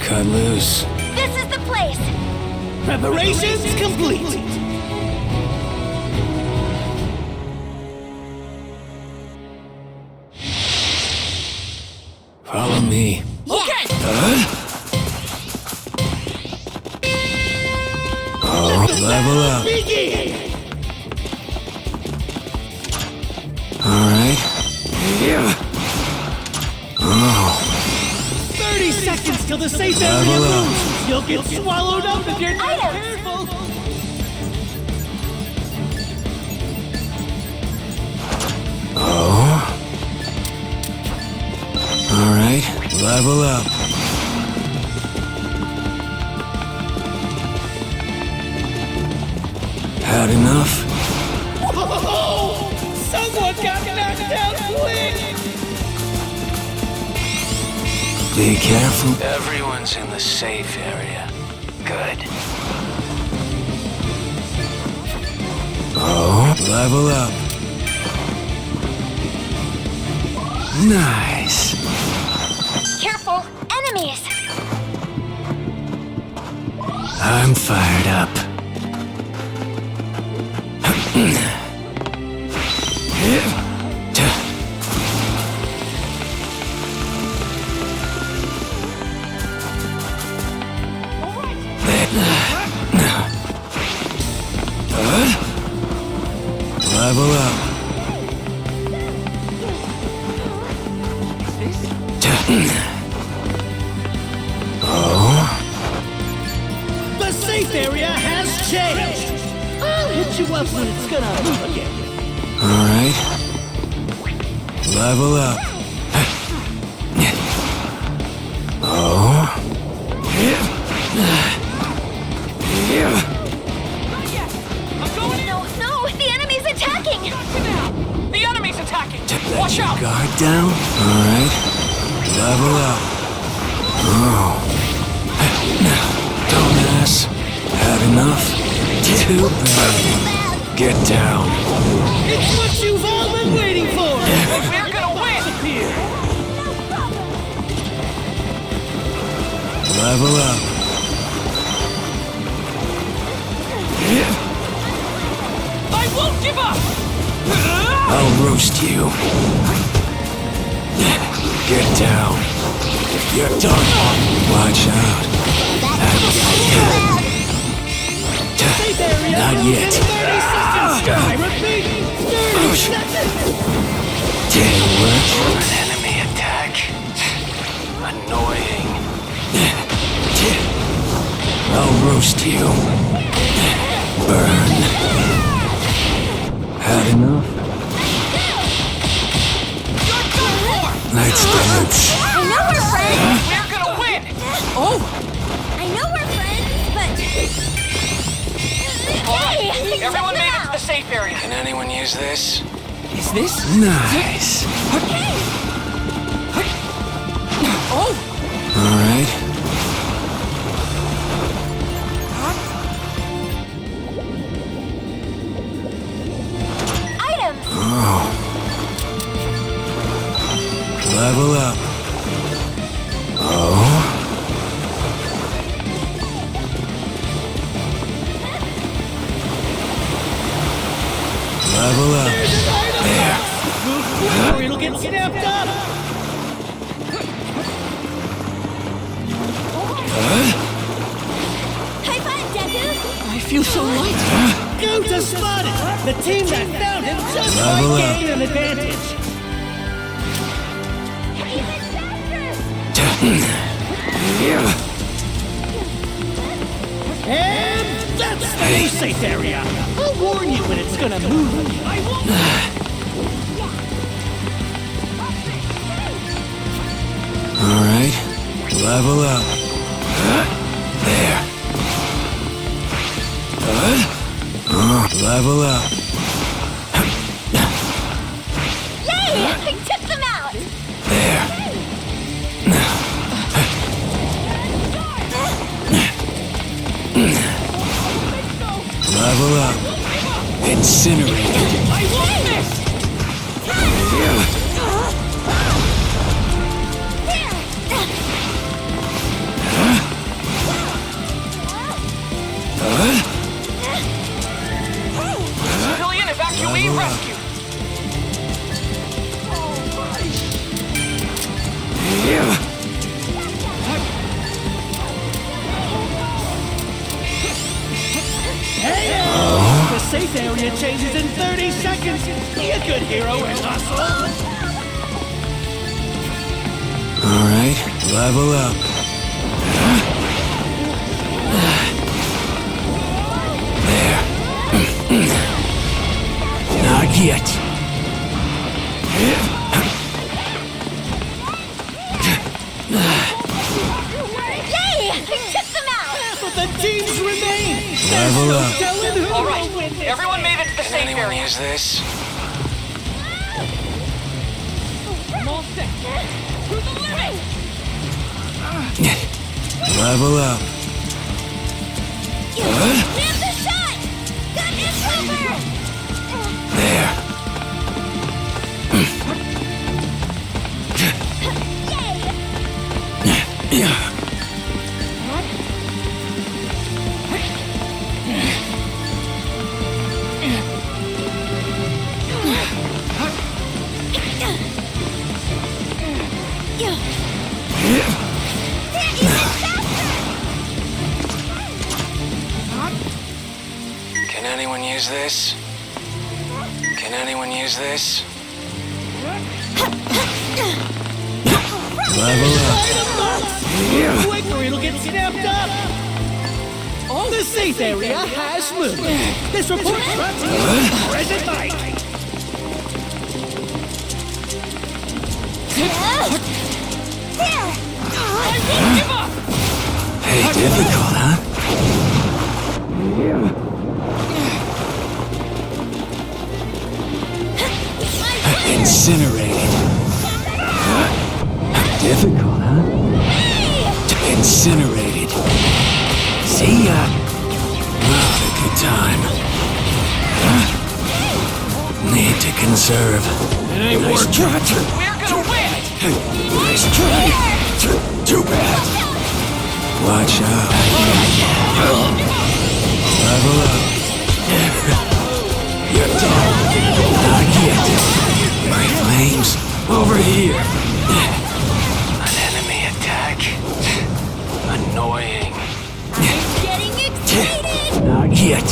cut loose. This is the place! Preparations complete! Follow me. Okay! Oh, level up. Begin! Alright. Yeah. Oh, 30 seconds till the safe area Level up. moves! You'll get swallowed up if you're not Items. careful! oh. Alright, level up. Had enough? Oh, someone got knocked out quick! Be careful. Everyone's in the safe area. Good. Oh, level up. Nice. Careful! Enemies! I'm fired up. Level up. Oh, The safe area has changed! I'll hit you up when it's gonna move again. alright. Level up. Oh. No, no! The enemy's attacking! The enemy's attacking! Let Watch your out! guard down. Alright. Level up. Oh. Dumbass. Had enough? Too bad. Get down. It's what you've all been waiting for! We're gonna win! Here. Level up. I won't give up! I'll roast you. Get down. You're done. Watch out. Safe area Not moves yet. in 30 seconds! I repeat, 30 seconds! Didn't work. An enemy attack. Annoying. I'll roast you. Burn. Had enough? You're done for! Let's dance. I know we're friends! We're gonna win! I know we're friends, but... Hey! Everyone check made them it to the out. safe area. Can anyone use this? Is this? Nice. Oh! Alright. Items! Oh. Level up. Oh. Level up. There. Move quick or it'll get snapped up! High five, Deku! I feel so light. Go to spot it! The team that found him just Level might up. gain an advantage! And that's the new safe area! I'll warn you when it's gonna move again. I won't! Alright. Level up. There. Level up. Yay! I took them out! There. Level up. Incinerated. I won't miss! we Level up. rescue. The safe area changes in 30 seconds. Be a good hero and hustle. All right, level up. There. Not yet. Yay! I took them out! But the teams remain. Level up. Telling who All right, will win this. everyone made it to the Can safe anyone area. use this? I'm all set. To the limit. Level up. Snap the shot! Got this cover! There. Yay! Yeah. Can anyone use this? Can anyone use this? Level up. Quick or it'll get snapped up. Oh, the safe area has moved. This report brought to you by Present Mike. Give up. Hey, difficult, huh? Incinerated. Difficult, huh? Incinerated. See ya. What a good time. Need to conserve. Nice try. We're gonna win. Nice try. Too bad. Watch out. Level up. You're done. Not yet. My flames over here. An enemy attack. Annoying. Getting excited! Not yet.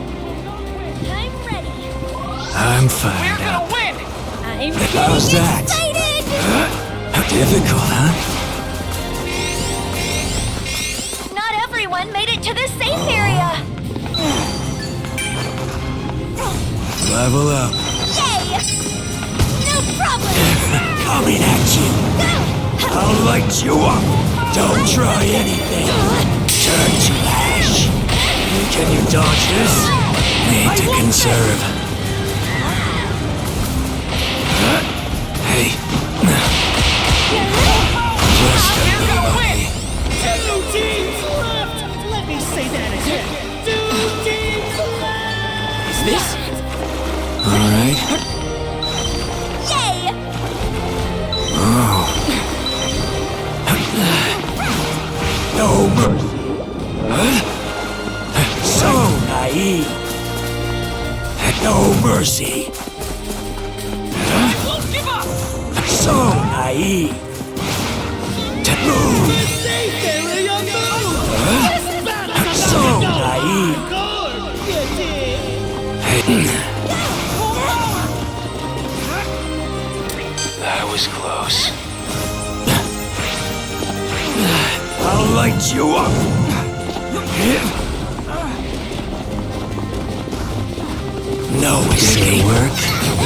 I'm ready. I'm We're fired gonna up. win. I'm How's getting that? excited! Difficult, huh? Not everyone made it to the safe area. Level up. Yay! No problem. Coming at you. I'll light you up. Don't try anything. Turn to ash. Can you dodge this? Need to conserve. Hey. Just a We're little gonna win. lucky. Two teams left. Let me say that again. Two teams left. Is this? All right. Yay! Oh. No mercy. So naive. No mercy. Won't give up. So naive. To move. The safe area moves. So naive. Good. You did. That was close. I'll light you up. No escape. Work.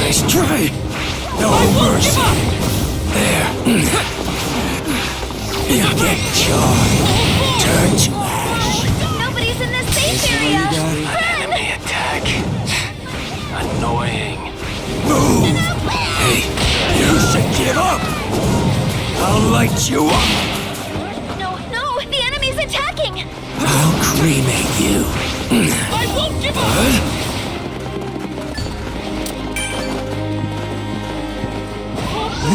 Nice try. No mercy. There. You get charred. Turn to ash. Nobody's in the safe area. An Run! enemy attack. Annoying. Move. Hey, you should get up. I'll light you up. No, no, the enemy's attacking. I'll cremate you. I won't give up.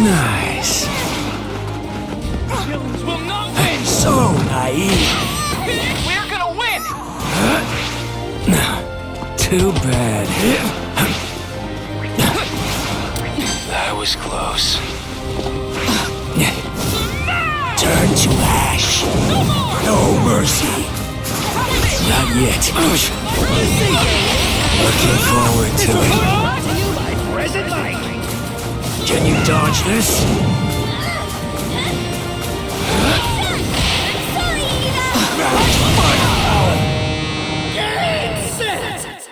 Nice. Villains will not win. So naive. We're gonna win. Too bad. That was close. Turn to ash. No mercy. Not yet. Looking forward to it. Brought to you by Present Mike. Can you dodge this? Game set.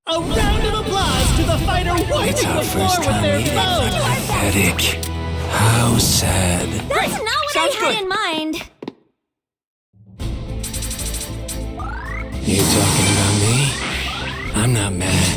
A round of applause to the fighter wiping It's our the floor first with time their meeting. foes. Pathetic. How sad. That's not what Sounds I good. had in mind. You talking about me? I'm not mad.